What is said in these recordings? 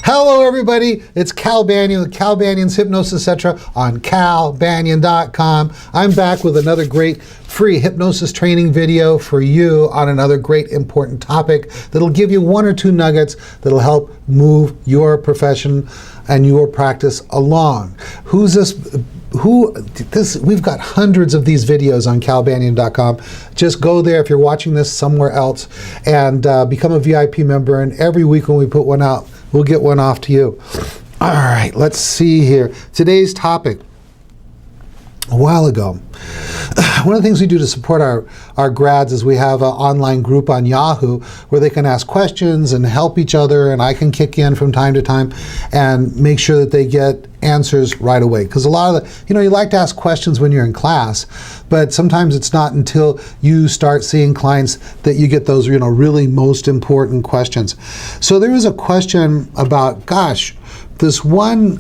Hello everybody, it's Cal Banyan with Cal Banyan's Hypnosis Center on calbanyan.com. I'm back with another great free hypnosis training video for you on another great important topic that'll give you one or two nuggets that'll help move your profession and your practice along. We've got hundreds of these videos on calbanyan.com. Just go there if you're watching this somewhere else and become a VIP member, and every week when we put one out, we'll get one off to you. All right, let's see here. Today's topic. A while ago, one of the things we do to support our grads is we have an online group on Yahoo where they can ask questions and help each other, and I can kick in from time to time and make sure that they get answers right away. Because a lot of you like to ask questions when you're in class, but sometimes it's not until you start seeing clients that you get those really most important questions. So there was a question about, gosh, this one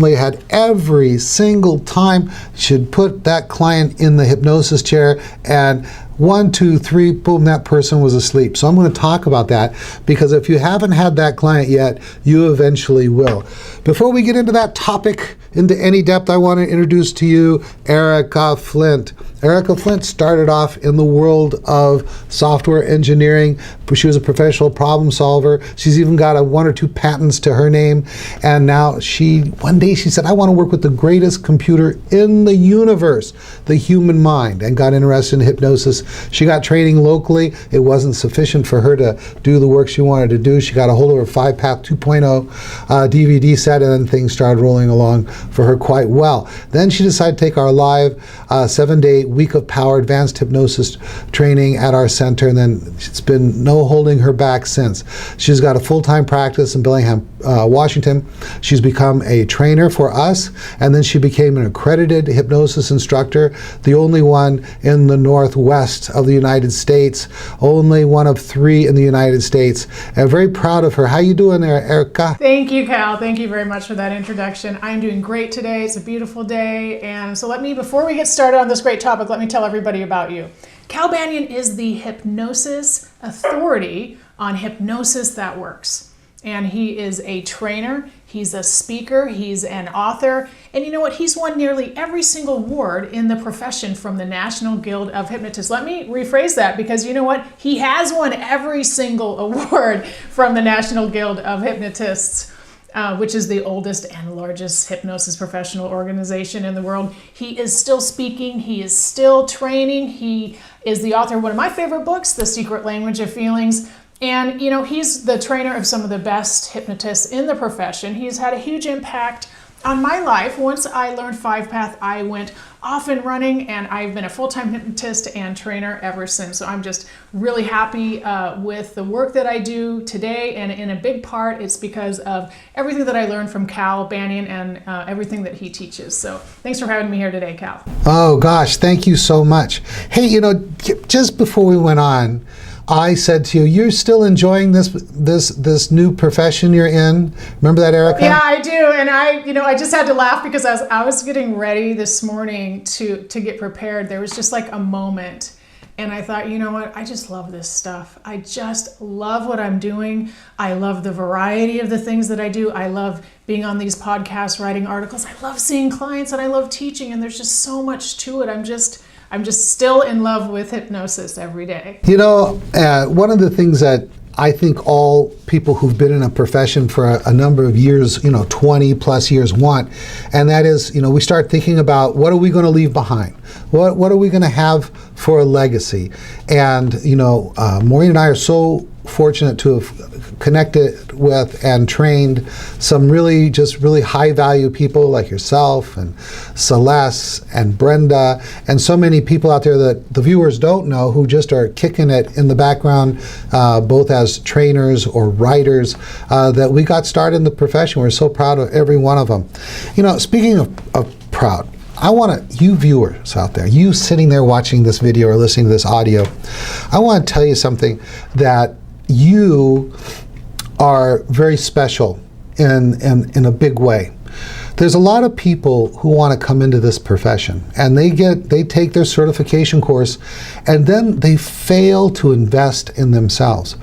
lady had every single time she'd put that client in the hypnosis chair, and 1, 2, 3, boom, that person was asleep. So I'm going to talk about that, because if you haven't had that client yet, you eventually will. Before we get into that topic into any depth, I want to introduce to you Erika Flint. Erika Flint started off in the world of software engineering. She was a professional problem solver. She's even got 1 or 2 patents to her name. And now one day she said, I want to work with the greatest computer in the universe, the human mind, and got interested in hypnosis. She got training locally. It wasn't sufficient for her to do the work she wanted to do. She got a hold of her 5-Path 2.0 DVD set, and then things started rolling along for her quite well. Then she decided to take our live 7-day week of power advanced hypnosis training at our center, and then it's been no holding her back since. She's got a full-time practice in Bellingham, Washington. She's become a trainer for us, and then she became an accredited hypnosis instructor, the only one in the Northwest of the United States, only one of 3 in the United States. I'm very proud of her. How you doing there, Erika? Thank you, Cal. Thank you very much for that introduction. I'm doing great today. It's a beautiful day, and so before we get started on this great topic, let me tell everybody about you. Cal Banyan is the hypnosis authority on hypnosis that works. And he is a trainer, he's a speaker, he's an author, and you know what? He's won nearly every single award in the profession from the National Guild of Hypnotists. Let me rephrase that, because you know what? He has won every single award from the National Guild of Hypnotists, which is the oldest and largest hypnosis professional organization in the world. He is still speaking, he is still training, he is the author of one of my favorite books, The Secret Language of Feelings. And he's the trainer of some of the best hypnotists in the profession. He's had a huge impact on my life. Once I learned 5-Path, I went off and running, and I've been a full-time hypnotist and trainer ever since. So I'm just really happy with the work that I do today, and in a big part, it's because of everything that I learned from Cal Banyan and everything that he teaches. So thanks for having me here today, Cal. Oh gosh, thank you so much. Hey, just before we went on, I said to you, you're still enjoying this new profession you're in. Remember that, Erika? Yeah, I do. And I just had to laugh, because as I was getting ready this morning to get prepared, there was just like a moment. And I thought, you know what? I just love this stuff. I just love what I'm doing. I love the variety of the things that I do. I love being on these podcasts, writing articles. I love seeing clients, and I love teaching. And there's just so much to it. I'm just still in love with hypnosis every day. One of the things that I think all people who've been in a profession for a number of years, 20 plus years want, and that is, we start thinking about, what are we going to leave behind? What are we going to have for a legacy? And, Maureen and I are so fortunate to have connected with and trained some really high value people like yourself and Celeste and Brenda, and so many people out there that the viewers don't know, who just are kicking it in the background, both as trainers or writers, that we got started in the profession. We're so proud of every one of them. Speaking of proud, I want you viewers out there, you sitting there watching this video or listening to this audio, I want to tell you something, that you are very special in a big way. There's a lot of people who want to come into this profession, and they take their certification course, and then they fail to invest in themselves.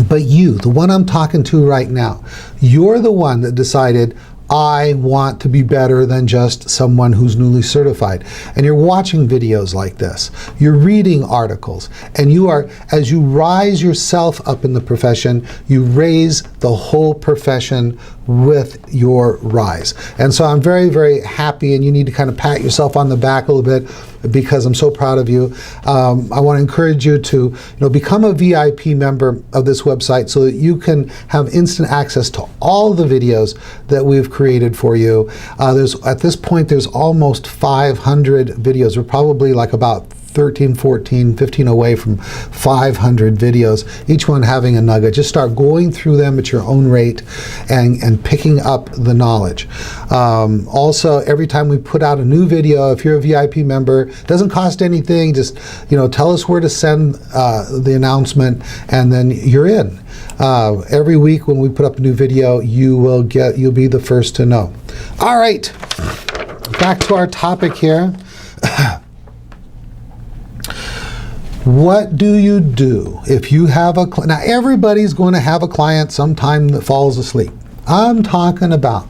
But you, the one I'm talking to right now, you're the one that decided, I want to be better than just someone who's newly certified. And you're watching videos like this. You're reading articles. And you are, as you rise yourself up in the profession, you raise the whole profession with your rise. And so I'm very, very happy, and you need to kind of pat yourself on the back a little bit because I'm so proud of you. I want to encourage you to become a VIP member of this website so that you can have instant access to all the videos that we've created for you. At this point, there's almost 500 videos. We're probably like about 13, 14, 15 away from 500 videos, each one having a nugget. Just start going through them at your own rate and picking up the knowledge. Also, every time we put out a new video, if you're a VIP member, it doesn't cost anything. Just tell us where to send the announcement, and then you're in. Every week when we put up a new video, you'll be the first to know. All right, back to our topic here. What do you do if you have a client? Now, everybody's going to have a client sometime that falls asleep. I'm talking about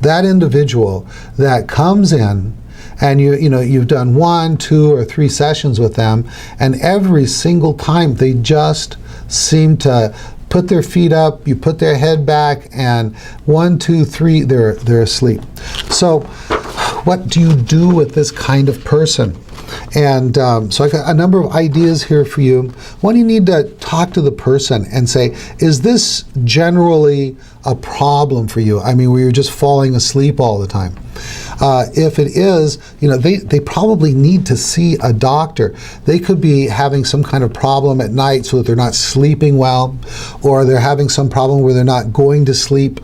that individual that comes in and you've done 1, 2, or 3 sessions with them, and every single time they just seem to put their feet up, you put their head back, and 1, 2, 3, they're asleep. So what do you do with this kind of person? And so I got a number of ideas here for you. One, you need to talk to the person and say, is this generally a problem for you? I mean, where you're just falling asleep all the time. If it is, they probably need to see a doctor. They could be having some kind of problem at night so that they're not sleeping well, or they're having some problem where they're not going to sleep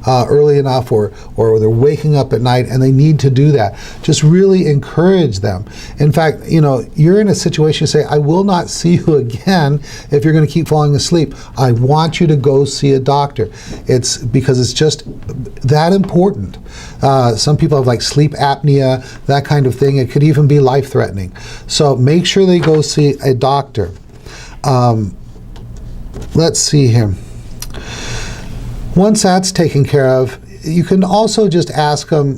early enough, or they're waking up at night and they need to do that. Just really encourage them. In fact, you're in a situation, you say, I will not see you again if you're going to keep falling asleep. I want you to go see a doctor. It's because it's just that important. Some people have like sleep apnea, that kind of thing. It could even be life-threatening. So make sure they go see a doctor. Let's see here. Once that's taken care of, you can also just ask them,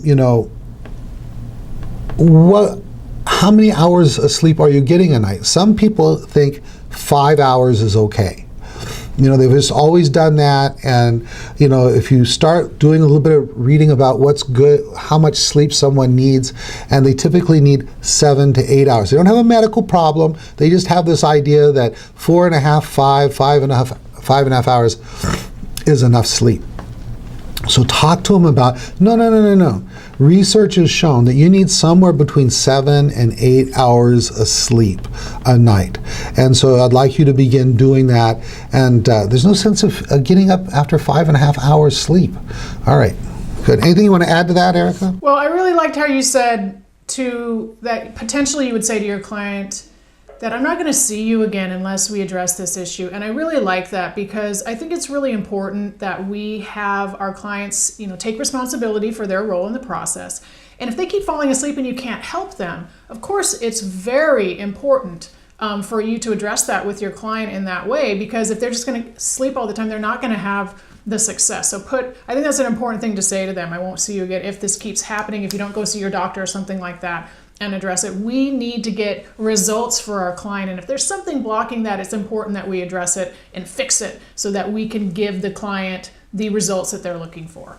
how many hours of sleep are you getting a night? Some people think 5 hours is okay. They've just always done that, and if you start doing a little bit of reading about what's good, how much sleep someone needs, and they typically need 7 to 8 hours. They don't have a medical problem. They just have this idea that 4.5, 5.5 hours is enough sleep. So talk to them about, no. Research has shown that you need somewhere between 7 and 8 hours of sleep a night. And so I'd like you to begin doing that. And there's no sense of getting up after 5.5 hours sleep. All right, good. Anything you want to add to that, Erika? Well, I really liked how you said that potentially you would say to your client that I'm not going to see you again unless we address this issue. And I really like that because I think it's really important that we have our clients, take responsibility for their role in the process. And if they keep falling asleep and you can't help them, of course, it's very important for you to address that with your client in that way, because if they're just going to sleep all the time, they're not going to have the success. So I think that's an important thing to say to them. I won't see you again if this keeps happening, if you don't go see your doctor or something like that and address it. We need to get results for our client. And if there's something blocking that, it's important that we address it and fix it so that we can give the client the results that they're looking for.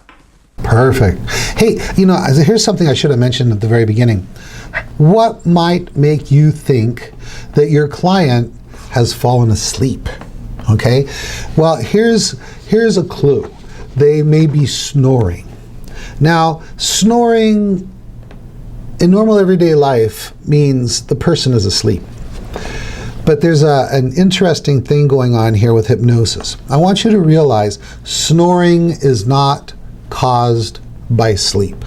Perfect. Hey, here's something I should have mentioned at the very beginning. What might make you think that your client has fallen asleep? Okay? Well, here's a clue. They may be snoring. Now, snoring in normal everyday life means the person is asleep. But there's an interesting thing going on here with hypnosis. I want you to realize snoring is not caused by sleep.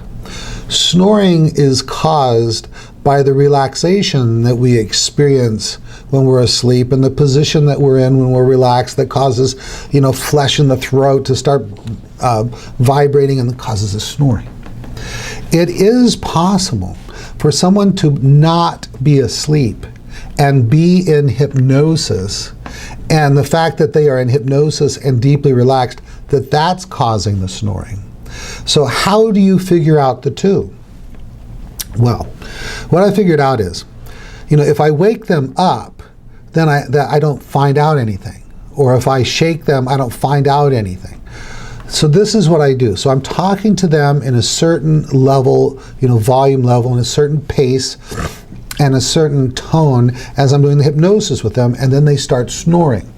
Snoring is caused by the relaxation that we experience when we're asleep and the position that we're in when we're relaxed that causes, flesh in the throat to start vibrating and causes us snoring. It is possible for someone to not be asleep and be in hypnosis and the fact that they are in hypnosis and deeply relaxed, that's causing the snoring. So how do you figure out the two? Well, what I figured out is, if I wake them up, then I don't find out anything. Or if I shake them, I don't find out anything. So this is what I do. So I'm talking to them in a certain level, volume level, in a certain pace, and a certain tone as I'm doing the hypnosis with them, and then they start snoring.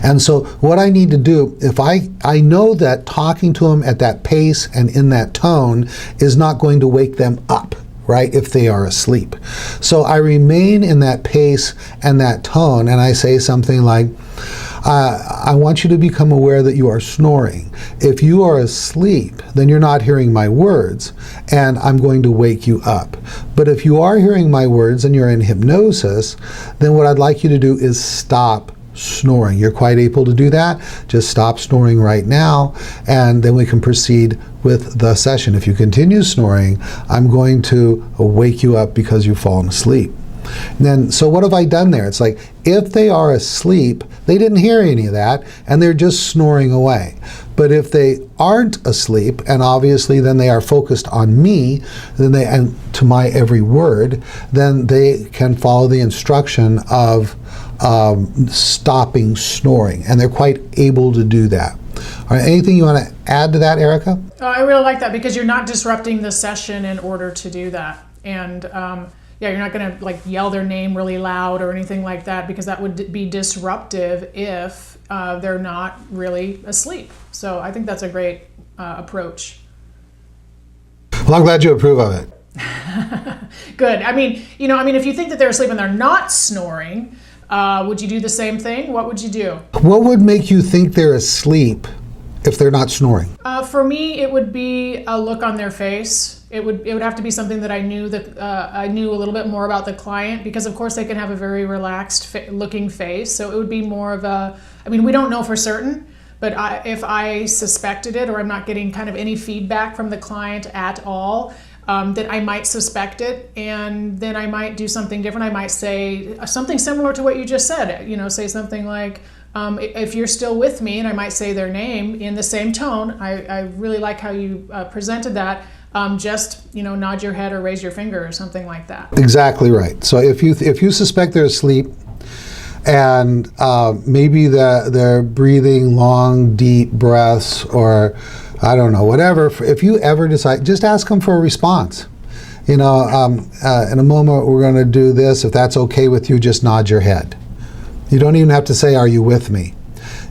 And so what I need to do, if I know that talking to them at that pace and in that tone is not going to wake them up, right, if they are asleep. So I remain in that pace and that tone, and I say something like, I want you to become aware that you are snoring. If you are asleep, then you're not hearing my words, and I'm going to wake you up. But if you are hearing my words and you're in hypnosis, then what I'd like you to do is stop snoring. You're quite able to do that. Just stop snoring right now, and then we can proceed with the session. If you continue snoring, I'm going to wake you up because you've fallen asleep. And then, so what have I done there? It's like, if they are asleep, they didn't hear any of that, and they're just snoring away. But if they aren't asleep, and obviously then they are focused on me, and to my every word, then they can follow the instruction of stopping snoring, and they're quite able to do that. All right, anything you want to add to that, Erika? Oh, I really like that, because you're not disrupting the session in order to do that. And yeah, you're not going to yell their name really loud or anything like that, because that would be disruptive if they're not really asleep. So I think that's a great approach. Well, I'm glad you approve of it. Good. I mean, if you think that they're asleep and they're not snoring, would you do the same thing? What would you do? What would make you think they're asleep if they're not snoring? For me, it would be a look on their face. It would have to be something that I knew a little bit more about the client, because of course they can have a very relaxed looking face. So it would be more of we don't know for certain, but if I suspected it, or I'm not getting kind of any feedback from the client at all, then I might suspect it, and then I might do something different. I might say something similar to what you just said. Say something like, if you're still with me, and I might say their name in the same tone. I really like how you presented that. Just nod your head or raise your finger or something like that. Exactly right. So if you suspect they're asleep, and maybe they're breathing long, deep breaths, or I don't know, whatever. If you ever decide, just ask them for a response. In a moment we're going to do this. If that's okay with you, just nod your head. You don't even have to say, "Are you with me?"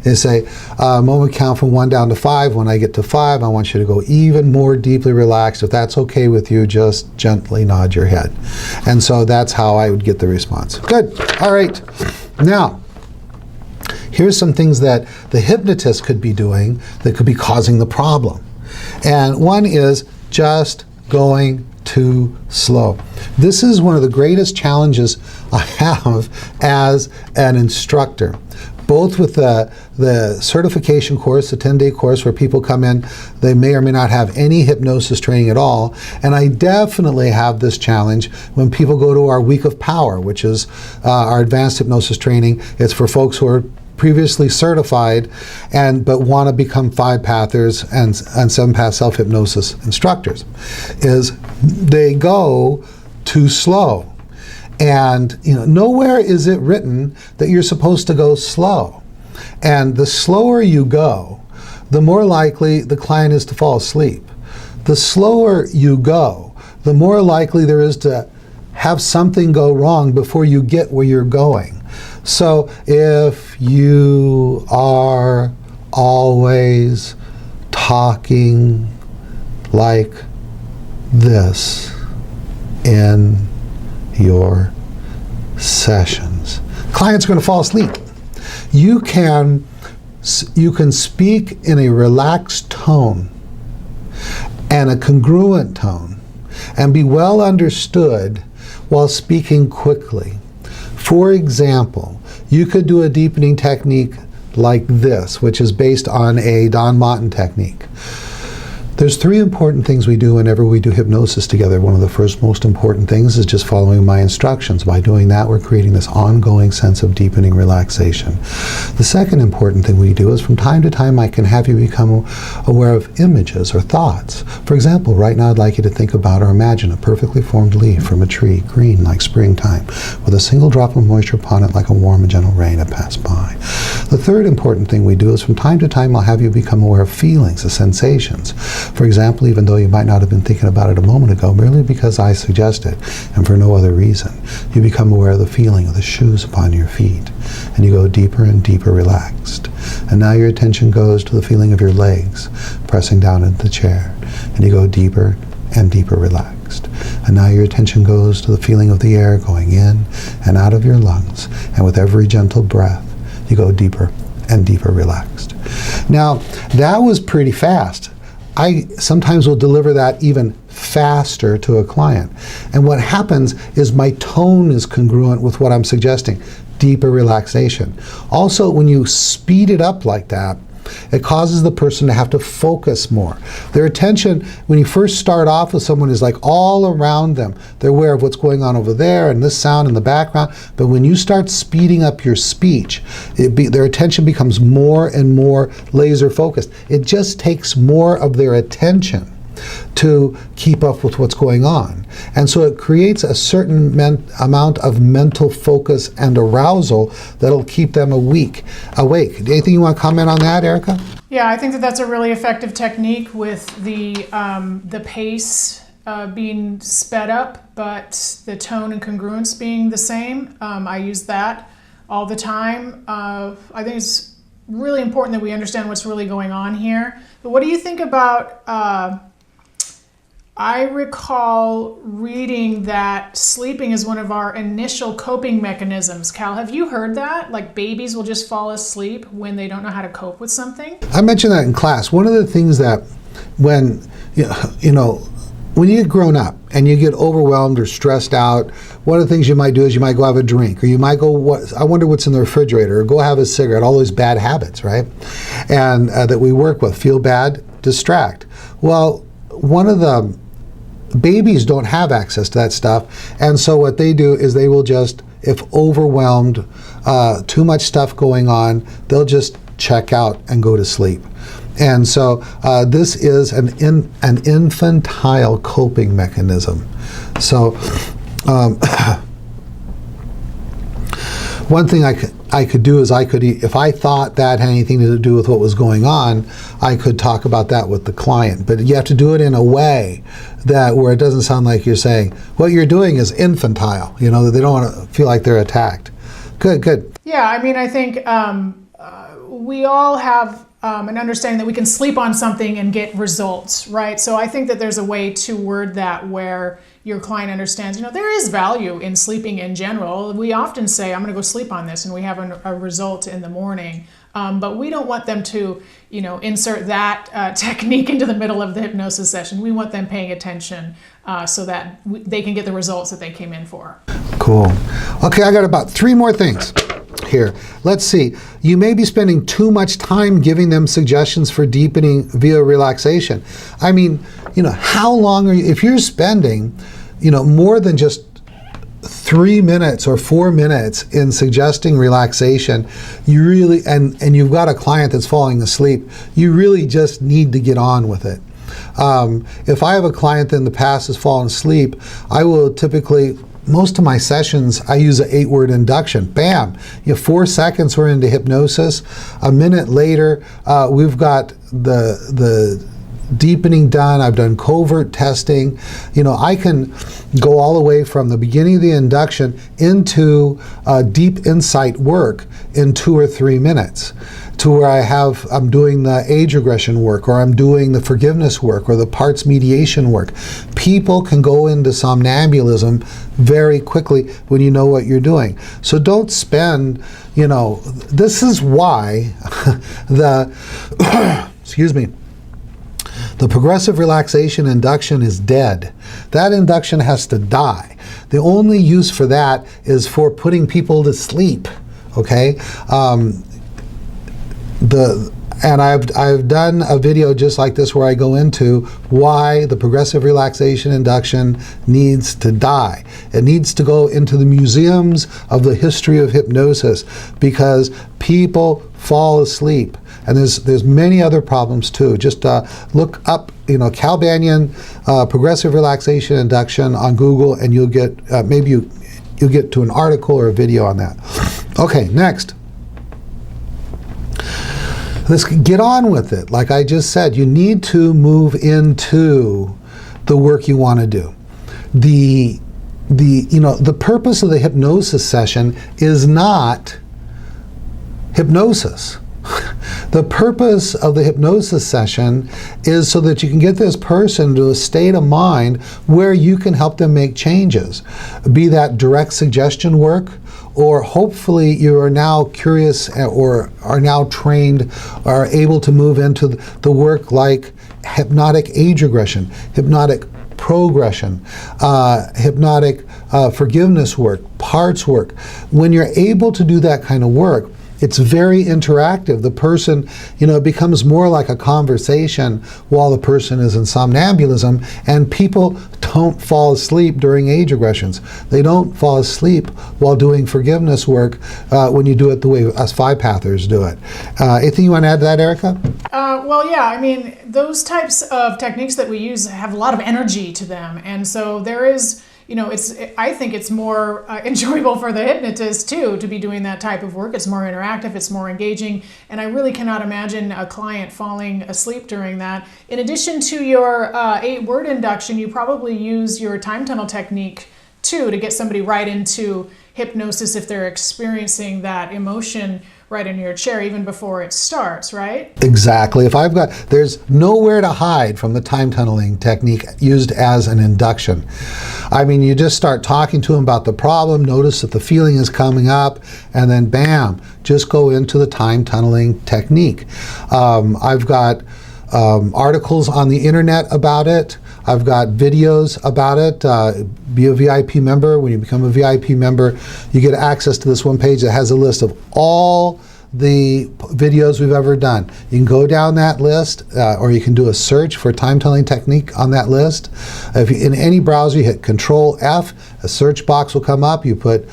They say, moment count from 1 down to 5. When I get to 5, I want you to go even more deeply relaxed. If that's okay with you, just gently nod your head. And so that's how I would get the response. Good. All right. Now, here's some things that the hypnotist could be doing that could be causing the problem. And one is just going too slow. This is one of the greatest challenges I have as an instructor. Both with the certification course, the 10-day course where people come in, they may or may not have any hypnosis training at all. And I definitely have this challenge when people go to our Week of Power, which is our advanced hypnosis training. It's for folks who are previously certified but want to become 5-pathers and 7-path self-hypnosis instructors, is they go too slow. And nowhere is it written that you're supposed to go slow. And the slower you go, the more likely the client is to fall asleep. The slower you go, the more likely there is to have something go wrong before you get where you're going. So if you are always talking like this in your sessions, clients are going to fall asleep. You can speak in a relaxed tone and a congruent tone and be well understood while speaking quickly. For example, you could do a deepening technique like this, which is based on a Don Martin technique. There's three important things we do whenever we do hypnosis together. One of the first most important things is just following my instructions. By doing that, we're creating this ongoing sense of deepening relaxation. The second important thing we do is from time to time I can have you become aware of images or thoughts. For example, right now I'd like you to think about or imagine a perfectly formed leaf from a tree, green like springtime, with a single drop of moisture upon it like a warm and gentle rain that passed by. The third important thing we do is from time to time I'll have you become aware of feelings, of sensations. For example, even though you might not have been thinking about it a moment ago, merely because I suggest it, and for no other reason, you become aware of the feeling of the shoes upon your feet, and you go deeper and deeper relaxed. And now your attention goes to the feeling of your legs pressing down into the chair, and you go deeper and deeper relaxed. And now your attention goes to the feeling of the air going in and out of your lungs, and with every gentle breath, you go deeper and deeper relaxed. Now, that was pretty fast. I sometimes will deliver that even faster to a client. And what happens is my tone is congruent with what I'm suggesting, deeper relaxation. Also, when you speed it up like that, it causes the person to have to focus more. Their attention, when you first start off with someone, is like all around them. They're aware of what's going on over there and this sound in the background. But when you start speeding up your speech, their attention becomes more and more laser focused. It just takes more of their attention to keep up with what's going on. And so it creates a certain amount of mental focus and arousal that'll keep them awake. Anything you want to comment on that, Erika? Yeah, I think that that's a really effective technique with the pace being sped up, but the tone and congruence being the same. I use that all the time. I think it's really important that we understand what's really going on here. But what do you think about I recall reading that sleeping is one of our initial coping mechanisms. Cal, have you heard that? Like babies will just fall asleep when they don't know how to cope with something? I mentioned that in class. One of the things that when you get grown up and you get overwhelmed or stressed out, one of the things you might do is you might go have a drink, or you might go, I wonder what's in the refrigerator, or go have a cigarette, all those bad habits, right? And that we work with. Feel bad, distract. Well, one of the babies don't have access to that stuff, and so what they do is they will just, if overwhelmed, too much stuff going on, they'll just check out and go to sleep. And so this is an infantile coping mechanism. So one thing I could do is if I thought that had anything to do with what was going on, I could talk about that with the client. But you have to do it in a way where it doesn't sound like you're saying, what you're doing is infantile, that they don't want to feel like they're attacked. Good. Yeah, I mean, I think we all have an understanding that we can sleep on something and get results, right? So I think that there's a way to word that where your client understands, there is value in sleeping in general. We often say, I'm going to go sleep on this, and we have a result in the morning. But we don't want them to, insert that technique into the middle of the hypnosis session. We want them paying attention so that they can get the results that they came in for. Cool. Okay, I got about 3 more things here. Let's see. You may be spending too much time giving them suggestions for deepening via relaxation. I mean, how long are you, if you're spending, more than just 3 minutes or 4 minutes in suggesting relaxation, you really, and you've got a client that's falling asleep, you really just need to get on with it. If I have a client that in the past has fallen asleep, I will typically, most of my sessions, I use an 8-word induction. Bam! 4 seconds we're into hypnosis. A minute later, we've got the deepening done. I've done covert testing. I can go all the way from the beginning of the induction into deep insight work in 2 or 3 minutes, to where I'm doing the age regression work, or I'm doing the forgiveness work, or the parts mediation work. People can go into somnambulism very quickly when you know what you're doing. So don't spend, this is why the progressive relaxation induction is dead. That induction has to die. The only use for that is for putting people to sleep, okay? And I've done a video just like this where I go into why the progressive relaxation induction needs to die. It needs to go into the museums of the history of hypnosis because people fall asleep. And there's many other problems too. Just look up, Cal Banyan progressive relaxation induction on Google, and you'll get maybe you'll get to an article or a video on that. Okay, next. Let's get on with it. Like I just said, you need to move into the work you want to do. The purpose of the hypnosis session is not hypnosis. The purpose of the hypnosis session is so that you can get this person to a state of mind where you can help them make changes. Be that direct suggestion work, or hopefully you are now curious or are now trained, are able to move into the work like hypnotic age regression, hypnotic progression, hypnotic forgiveness work, parts work. When you're able to do that kind of work, it's very interactive. The person, it becomes more like a conversation while the person is in somnambulism, and people don't fall asleep during age regressions. They don't fall asleep while doing forgiveness work when you do it the way us five-pathers do it. Anything you want to add to that, Erika? Well, yeah, I mean, those types of techniques that we use have a lot of energy to them, and so there is, I think it's more enjoyable for the hypnotist too to be doing that type of work. It's more interactive, it's more engaging, and I really cannot imagine a client falling asleep during that. In addition to your 8-word induction, you probably use your time tunnel technique too to get somebody right into hypnosis if they're experiencing that emotion right in your chair even before it starts, right? Exactly. There's nowhere to hide from the time tunneling technique used as an induction. I mean, you just start talking to them about the problem, notice that the feeling is coming up, and then bam, just go into the time tunneling technique. I've got articles on the internet about it. I've got videos about it. Be a VIP member. When you become a VIP member, you get access to this one page that has a list of all the videos we've ever done. You can go down that list, or you can do a search for time tunneling technique on that list. If you, in any browser, you hit Control F, a search box will come up. You put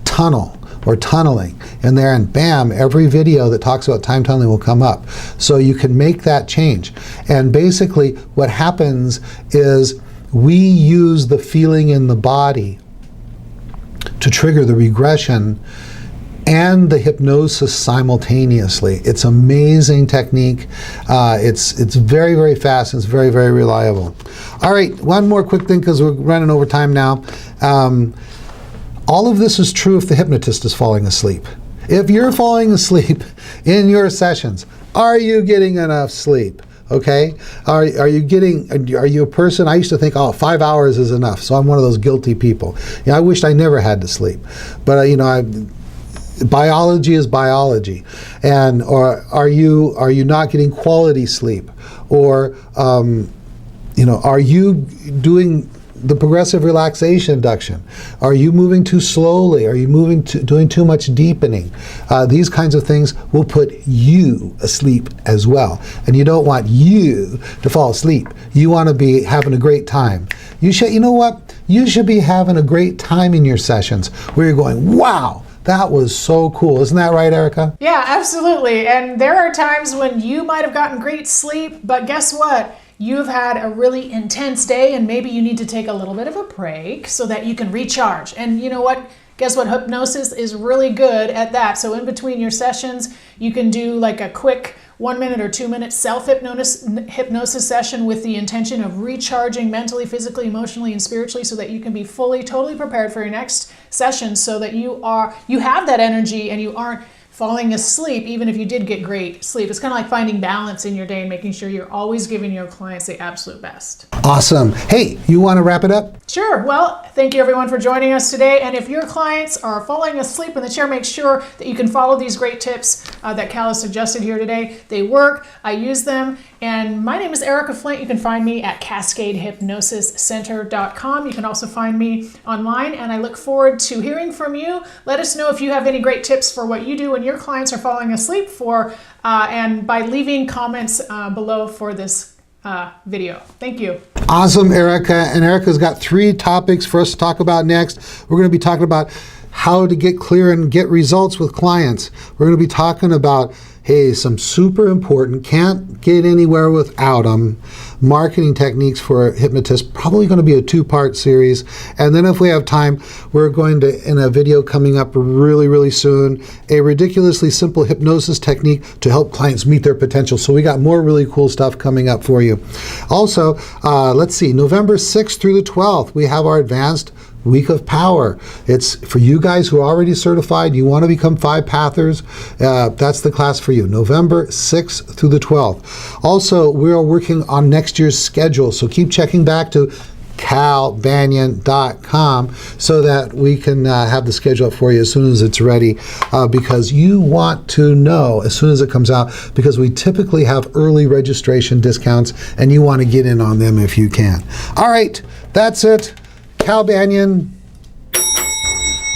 tunnel or tunneling in there, and bam, every video that talks about time tunneling will come up. So you can make that change. And basically what happens is we use the feeling in the body to trigger the regression and the hypnosis simultaneously. It's amazing technique. It's very, very fast, and it's very, very reliable. All right, one more quick thing because we're running over time now. All of this is true if the hypnotist is falling asleep. If you're falling asleep in your sessions, are you getting enough sleep? Okay? Are you a person, I used to think, 5 hours is enough, so I'm one of those guilty people. I wished I never had to sleep. But, biology is biology. And or are you not getting quality sleep? Or, are you doing the progressive relaxation induction? Are you moving too slowly? Are you doing too much deepening? These kinds of things will put you asleep as well. And you don't want you to fall asleep. You want to be having a great time. You know what? You should be having a great time in your sessions where you're going, wow, that was so cool. Isn't that right, Erika? Yeah, absolutely. And there are times when you might have gotten great sleep, but guess what? You've had a really intense day, and maybe you need to take a little bit of a break so that you can recharge. And you know what? Guess what? Hypnosis is really good at that. So in between your sessions, you can do like a quick 1 minute or 2 minute self-hypnosis session with the intention of recharging mentally, physically, emotionally, and spiritually so that you can be fully, totally prepared for your next session so that you have that energy and you aren't falling asleep, even if you did get great sleep. It's kind of like finding balance in your day and making sure you're always giving your clients the absolute best. Awesome. Hey, you want to wrap it up? Sure. Well, thank you everyone for joining us today. And if your clients are falling asleep in the chair, make sure that you can follow these great tips that Cal has suggested here today. They work. I use them. And my name is Erika Flint. You can find me at CascadeHypnosisCenter.com. You can also find me online, and I look forward to hearing from you. Let us know if you have any great tips for what you do when your clients are falling asleep and by leaving comments below for this video. Thank you. Awesome, Erika. And Erika's got 3 topics for us to talk about next. We're going to be talking about how to get clear and get results with clients. We're going to be talking about, hey, some super important, can't get anywhere without them, marketing techniques for hypnotists. Probably going to be a 2-part series. And then if we have time, we're going to, in a video coming up really, really soon, a ridiculously simple hypnosis technique to help clients meet their potential. So we got more really cool stuff coming up for you. Also, let's see, November 6th through the 12th, we have our advanced Week of Power. It's for you guys who are already certified. You want to become 5-pathers. That's the class for you. November 6th through the 12th. Also, we are working on next year's schedule. So keep checking back to calbanyan.com so that we can have the schedule up for you as soon as it's ready, because you want to know as soon as it comes out, because we typically have early registration discounts and you want to get in on them if you can. All right, that's it. Cal Banyan,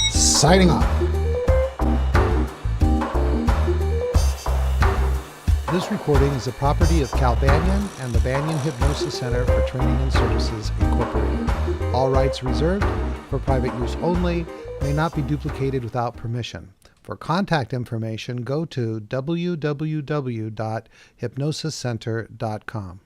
signing off. This recording is the property of Cal Banyan and the Banyan Hypnosis Center for Training and Services, Incorporated. All rights reserved, for private use only, may not be duplicated without permission. For contact information, go to www.hypnosiscenter.com.